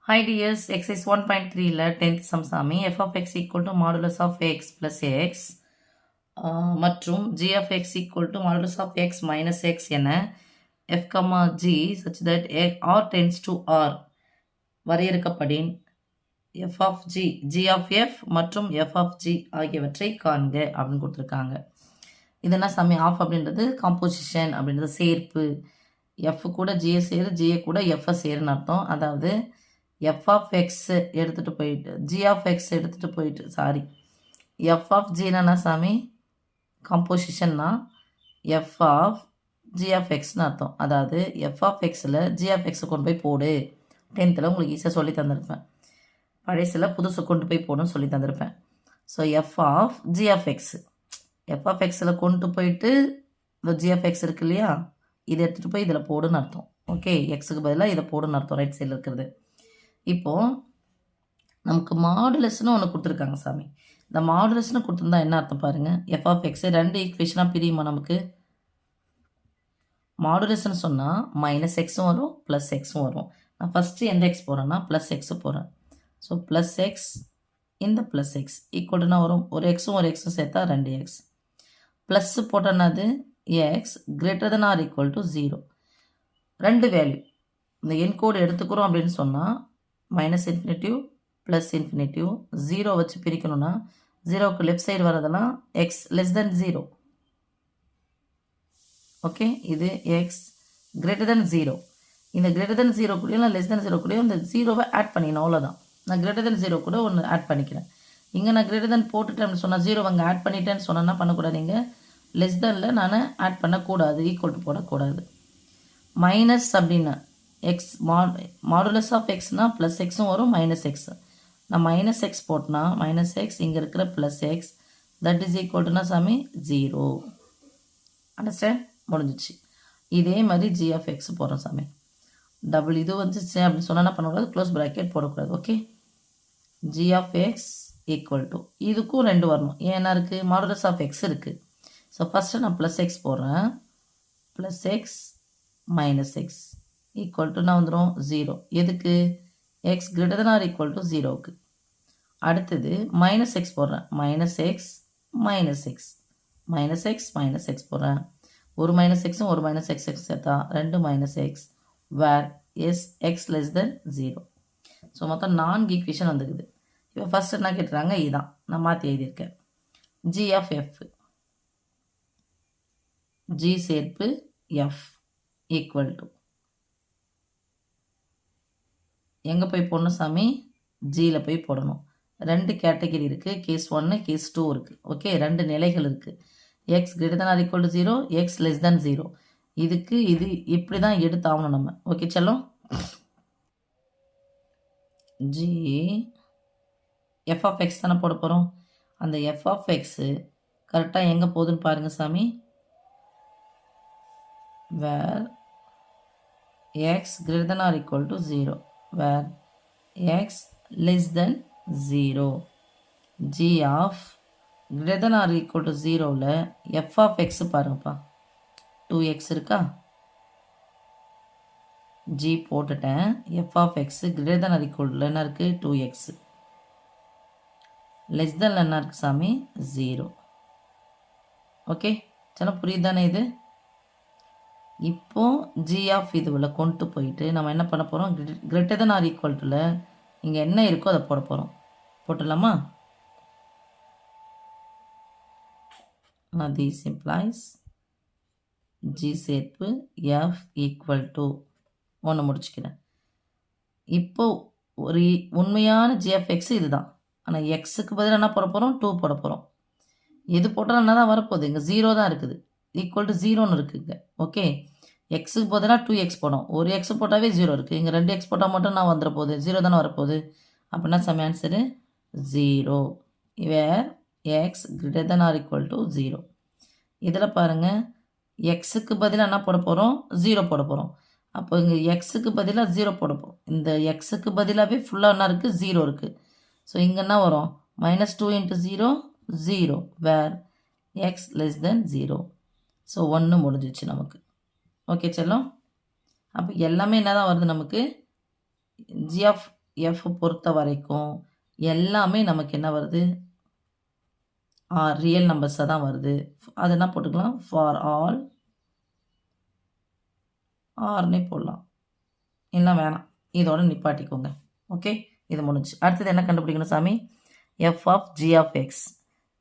Hi dears, exercise 1.3 ல 10th sum சாமி f of x equal to modulus of x plus x மற்றும் g of x equal to modulus of x minus x என f, g such that r tends to r வரையறுக்கப்படின் f of g of f மற்றும் f of g ஆகியவற்றை காண்க அப்படின்னு கொடுத்துருக்காங்க. இது என்ன சாமி? ஆஃப் அப்படின்றது காம்போசிஷன் அப்படின்றது சேர்ப்பு. f கூட g சேரு, g கூட f சேருன்னு அர்த்தம். அதாவது f of x எடுத்துகிட்டு போயிட்டு g of x எடுத்துகிட்டு போயிட்டு f of g என்ன சாமி? கம்போசிஷன்னா f of g of xன்னு அர்த்தம். அதாவது f of xல g of x கொண்டு போய் போடு. 10th உங்களுக்கு ஈஸியாக சொல்லி தந்திருப்பேன். பழையசில் புதுசு கொண்டு போய் போடணும்னு சொல்லி தந்திருப்பேன். So f of g of x f of xல கொண்டு போயிட்டு இந்த g of x இருக்கு இல்லையா, இதை எடுத்துகிட்டு போய் இதில் போடுன்னு அர்த்தம். ஓகே, எக்ஸுக்கு பதிலாக இதை போடுன்னு அர்த்தம் ரைட் சைடில் இருக்கிறது. இப்போது நமக்கு மாடுலஸ்னு ஒன்று கொடுத்துருக்காங்க சாமி. இந்த மாடுலஸ்னு கொடுத்துருந்தா என்ன அர்த்தம் பாருங்கள். எஃப் ஆஃப் எக்ஸு 2 ஈக்குவேஷனாக பிரியுமா நமக்கு? மாடுலஸ்ன்னு சொன்னால் மைனஸ் எக்ஸும் வரும் ப்ளஸ் எக்ஸும் வரும். நான் ஃபஸ்ட்டு எந்த எக்ஸ் போகிறேன்னா ப்ளஸ் எக்ஸு போகிறேன். ஸோ ப்ளஸ் எக்ஸ் இந்த ப்ளஸ் எக்ஸ் ஈக்குவல்னா வரும். ஒரு எக்ஸும் ஒரு எக்ஸும் சேர்த்தா 2x. ப்ளஸ்ஸு போட்டோன்னது x greater than or equal to 0. ரெண்டு வேல்யூ இந்த என்கோடு எடுத்துக்கிறோம் அப்படின்னு சொன்னால் மைனஸ் இன்ஃபினிட்டிவ் ப்ளஸ் இன்ஃபினிட்டிவ் 0 வச்சு பிரிக்கணும்னா 0க்கு லெஃப்ட் சைடு வரதெல்லாம் எக்ஸ் லெஸ் தென் 0. ஓகே, இது எக்ஸ் கிரேட்டர் தென் 0. இந்த கிரேட்டர் தென் 0 கூடயும் லெஸ் தென் 0 கூடயும் இந்த 0வை ஆட் பண்ணிக்கணும். அவ்வளோதான். நான் கிரேட்டர் தென் 0 கூட ஒன்று ஆட் பண்ணிக்கிறேன். இங்கே நான் கிரேட்டர் தென் போட்டுட்டேன்னு சொன்னால் 0 அங்கே ஆட் பண்ணிட்டேன்னு சொன்னேன்னா பண்ணக்கூடாது. இங்கே லெஸ் தெனில் நான் ஆட் பண்ணக்கூடாது, ஈக்குவல் டு போடக்கூடாது. மைனஸ் அப்படின்னா எக்ஸ் மாடுலஸ் ஆஃப் எக்ஸ்னால் ப்ளஸ் எக்ஸும் வரும் மைனஸ் எக்ஸ். நான் மைனஸ் எக்ஸ் போட்டேன்னா மைனஸ் எக்ஸ் இங்கே இருக்கிற ப்ளஸ் எக்ஸ் தட் இஸ் ஈக்குவல்டுனா சாமி 0. அண்டர்ஸ்டாண்ட்? முடிஞ்சிச்சு. இதே மாதிரி ஜி ஆஃப் எக்ஸ் போடுறோம் சாமி. டபுள் இது வந்துச்சு அப்படின்னு சொன்னால் என்ன பண்ணக்கூடாது, க்ளோஸ் ப்ராக்கெட் போடக்கூடாது. Okay, G of X equal to இதுக்கும் 2 வரணும். ஏன்னா இருக்குது மாடுலஸ் ஆஃப் எக்ஸ் இருக்குது. ஸோ ஃபஸ்ட்டு நான் ப்ளஸ் எக்ஸ் போடுறேன். Plus X minus X equal to நான் வந்துடும் 0. எதுக்கு? X greater than or equal to 0க்கு. அடுத்தது மைனஸ் எக்ஸ் போடுறேன். Minus X minus X minus X minus X போடுறேன். ஒரு மைனஸ் எக்ஸும் ஒரு மைனஸ் எக்ஸ் எக்ஸ் சேர்த்தா 2 minus x where is x less than 0. So மொத்தம் 4 ஈக்குவேஷன் வந்துக்குது. இப்போ ஃபஸ்ட் என்ன கேட்டுறாங்க, இதுதான் நான் மாற்றி எழுதியிருக்கேன். ஜி ஆஃப் எஃப் ஜி சேர்ப்பு எஃப் ஈக்குவல் டு எங்கே போய் போடணும் சாமி? ஜியில் போய் போடணும். 2 கேட்டகரி இருக்குது. கேஸ் 1 கேஸ் 2 இருக்குது. ஓகே, 2 நிலைகள் இருக்குது. X greater than or equal to 0, X less than 0. இதுக்கு இது இப்படி தான் எடுத்தாகணும் நம்ம. ஓகே செல்லம், ஜி எஃப் ஆஃப் எக்ஸ் தானே போட போகிறோம். அந்த எஃப் ஆஃப் எக்ஸு கரெக்டாக எங்கே போகுதுன்னு பாருங்கள் சாமி. Where X greater than or equal to 0, where x less than 0. g of greater than or equal to 0ல f of x பாருங்கப்பா, 2x இருக்கா? g போட்டுட்டேன். f of x greater than or equal to என்ன இருக்குது? 2x. less than என்ன இருக்குது சாமி? 0. Okay சில புரியுதானே இது? இப்போ ஜி ஆஃப் இதுவில் கொண்டு போயிட்டு நம்ம என்ன பண்ண போகிறோம், கிரேட்டர் தென் ஆர் ஈக்குவல் டுல இங்கே என்ன இருக்கோ அதை போட போகிறோம். போட்டுடலாமா? திஸ் இம்ப்ளாய்ஸ் ஜி சேர்ப்பு எஃப் ஈக்குவல் டு 1 முடிச்சுக்கிறேன். இப்போ ஒரு உண்மையான ஜி ஆஃப் எக்ஸ் இதுதான். ஆனால் எக்ஸுக்கு பதிலாக என்ன போட போகிறோம்? 2 போட போகிறோம். எது போட்டாலும் என்ன தான் வரப்போகுது? இங்கே 0 தான் இருக்குது. ஈக்குவல் டு 0ன்னு இருக்குங்க. ஓகே, எக்ஸுக்கு போதுனா 2x போடும். ஒரு எக்ஸ் போட்டாவே 0 இருக்குது. இங்கே 2 எக்ஸ் போட்டால் மட்டும் நான் வந்துட போகுது, 0 தானே வரப்போகுது. அப்படின்னா sum answer 0. Where X greater than or equal to 0. இதில் பாருங்கள், எக்ஸுக்கு பதிலாக என்ன போட போகிறோம்? 0 போட போகிறோம். அப்போ இங்கே எக்ஸுக்கு பதிலாக 0 போட போகிறோம். இந்த எக்ஸுக்கு பதிலாகவே ஃபுல்லாக என்ன இருக்குது? 0 இருக்குது. ஸோ இங்கே என்ன வரும்? -2 × 0 0 where X less than 0. So 1 முடிஞ்சிச்சு நமக்கு. ஓகே செல்லம், அப்போ எல்லாமே என்ன தான் வருது நமக்கு? ஜி ஆஃப் எஃப் பொறுத்த வரைக்கும் எல்லாமே நமக்கு என்ன வருது, ரியல் நம்பர்ஸாக தான் வருது. அது என்ன போட்டுக்கலாம், ஃபார் ஆல் ஆர்னே போடலாம், இல்லை வேணாம், இதோட நிப்பாட்டிக்கோங்க. ஓகே, இது முடிஞ்சு. அடுத்தது என்ன கண்டுபிடிக்கணும் சாமி, F of G of X.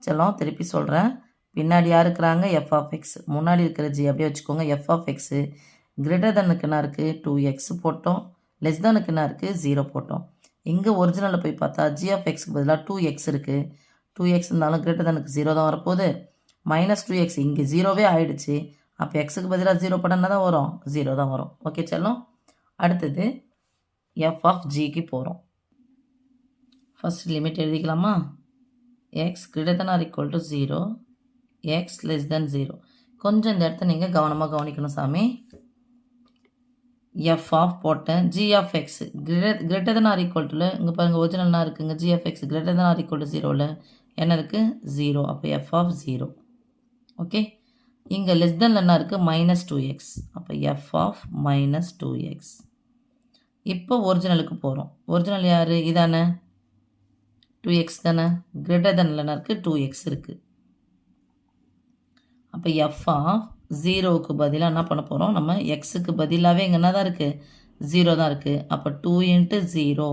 செல்லம் திருப்பி சொல்கிறேன், பின்னாடி யார் இருக்கிறாங்க, எஃப் ஆஃப் எக்ஸ், முன்னாடி இருக்கிற ஜி அப்படியே வச்சுக்கோங்க. எஃப் ஆஃப் எக்ஸு கிரேட்டர் தனுக்கு என்ன இருக்குது, 2x போட்டோம். லெஸ் தனுக்கு என்ன இருக்குது, 0 போட்டோம். இங்கே ஒரிஜினலில் போய் பார்த்தா ஜி ஆஃப் எக்ஸுக்கு பதிலாக 2x இருக்குது. 2x இருந்தாலும் கிரேட்டர் தனுக்கு 0 தான் வரப்போகுது. -2x இங்கே 0வே ஆயிடுச்சு. அப்போ எக்ஸுக்கு பதிலாக 0 போட்டோன்னா தான் வரும், 0 தான் வரும். ஓகே செல்லம். அடுத்தது எஃப் ஆஃப் ஜிக்கு போகிறோம். ஃபஸ்ட் லிமிட் எழுதிக்கலாமா, x greater than or equal to 0, X less than 0. கொஞ்சம் இந்த இடத்த நீங்கள் கவனமாக கவனிக்கணும் சாமி. எஃப் ஆஃப் போட்டேன், g of x greater than or equal டுல இங்கே பாருங்கள் ஒரிஜினல்னா இருக்குங்க. G of x greater than or equal to 0ல் என்ன இருக்குது, 0. அப்போ எஃப் ஆஃப் 0. ஓகே, இங்கே லெஸ் தென்ல என்ன இருக்குது, -2x. அப்போ எஃப் ஆஃப் -2x. இப்போ ஒரிஜினலுக்கு போகிறோம். ஒரிஜினல் யார், இதானே 2x தானே. கிரேட்டர் தன்ல என்ன இருக்குது, 2x இருக்குது. அப்போ எஃப் ஆஃப் 0க்கு பதிலாக என்ன பண்ண போகிறோம், நம்ம எக்ஸுக்கு பதிலாகவே இங்கே என்ன தான் இருக்குது, 0 தான் இருக்குது. அப்போ 2 × 0,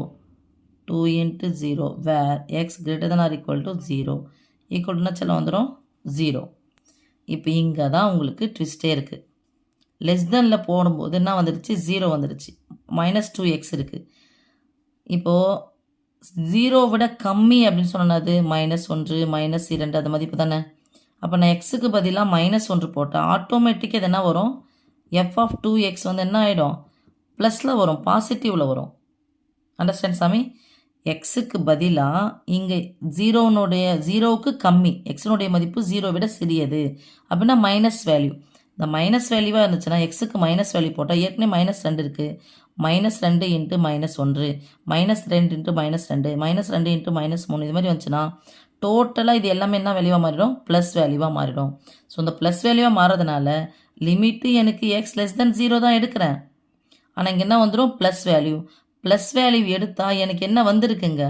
2 × 0 where X greater than or equal to 0 ஈக்குவல்னா செல்லம் வந்துடும் 0. இப்போ இங்கே தான் உங்களுக்கு ட்விஸ்டே இருக்குது. லெஸ் தெனில் போடும்போது என்ன வந்துடுச்சு, 0 வந்துடுச்சு. -2x இருக்குது. இப்போது 0 விட கம்மி அப்படின்னு சொன்னது -1 -2 அது மதிப்பு தானே. அப்போ நான் எக்ஸுக்கு பதிலாக -1 போட்டால் ஆட்டோமேட்டிக்காக இது என்ன வரும், எஃப் ஆஃப் 2x வந்து என்ன ஆகிடும், ப்ளஸில் வரும், பாசிட்டிவில் வரும். அண்டர்ஸ்டாண்ட் சாமி. எக்ஸுக்கு பதிலாக இங்கே 0க்கு கம்மி, எக்ஸினுடைய மதிப்பு 0 விட சிறியது அப்படின்னா மைனஸ் வேல்யூ. இந்த மைனஸ் வேல்யூவாக இருந்துச்சுன்னா எக்ஸுக்கு மைனஸ் வேல்யூ போட்டால் ஏற்கனவே -2 இருக்குது, -2 × -1 -2 × -2 -2 × -3 இது மாதிரி வந்துச்சுன்னா டோட்டலாக இது எல்லாமே என்ன வேல்யூவாக மாறிடும், ப்ளஸ் வேல்யூவாக மாறிடும். ஸோ இந்த ப்ளஸ் வேல்யூவாக மாறதுனால லிமிட்டு எனக்கு எக்ஸ் லெஸ் தென் 0 தான் எடுக்கிறேன். ஆனால் இங்கே என்ன வந்துடும், ப்ளஸ் வேல்யூ. ப்ளஸ் வேல்யூ எடுத்தால் எனக்கு என்ன வந்திருக்குங்க,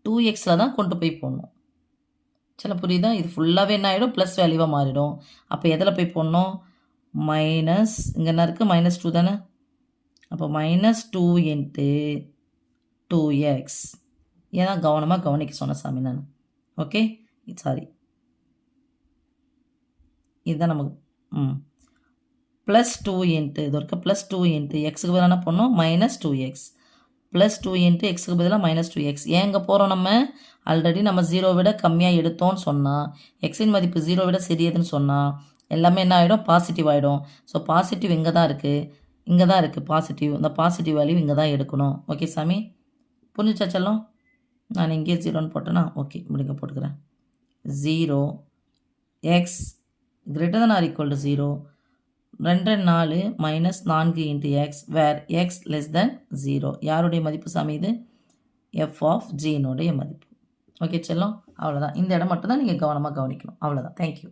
2xல தான் கொண்டு போய் போடணும். சில புரியுதா, இது ஃபுல்லாகவே என்ன ஆகிடும், ப்ளஸ் வேல்யூவாக மாறிடும். அப்போ எதில் போய் போடணும், மைனஸ் இங்கே என்ன இருக்குது, -2 தானே. அப்போ -2 × 2x. ஏன்னா கவனமாக கவனிக்க சொன்ன சாமி நான். ஓகே, சாரி, இதுதான் நமக்கு +2 × இது இருக்க +2 × எக்ஸுக்கு பதிலாக என்ன பண்ணோம், -2x +2 × எக்ஸுக்கு பதிலாக -2x. ஏன் இங்கே போகிறோம், நம்ம ஆல்ரெடி நம்ம 0 விட கம்மியாக எடுத்தோன்னு சொன்னால், எக்ஸின் மதிப்பு 0 விட சிறியதுன்னு சொன்னால் எல்லாமே என்ன ஆகிடும், பாசிட்டிவ் ஆகிடும். ஸோ பாசிட்டிவ் இங்கே தான் இருக்குது, இங்கே தான் இருக்குது பாசிட்டிவ். இந்த பாசிட்டிவ் வேல்யூ இங்கே தான் எடுக்கணும். ஓகே சாமி, புரிஞ்சுச்சா செல்லம். நான் இங்கே 0ன்னு போட்டேன்னா ஓகே, இப்படிங்க போட்டுக்கிறேன். 0 X greater than or equal to 0, 2 4 -4 × x where X less than 0. யாருடைய மதிப்பு சாமி இது, எஃப் ஆஃப் ஜினுடைய மதிப்பு. ஓகே செல்லம், அவ்வளோதான். இந்த இடம் மட்டும் தான் நீங்கள் கவனமாக கவனிக்கணும். அவ்வளோதான். தேங்க்யூ.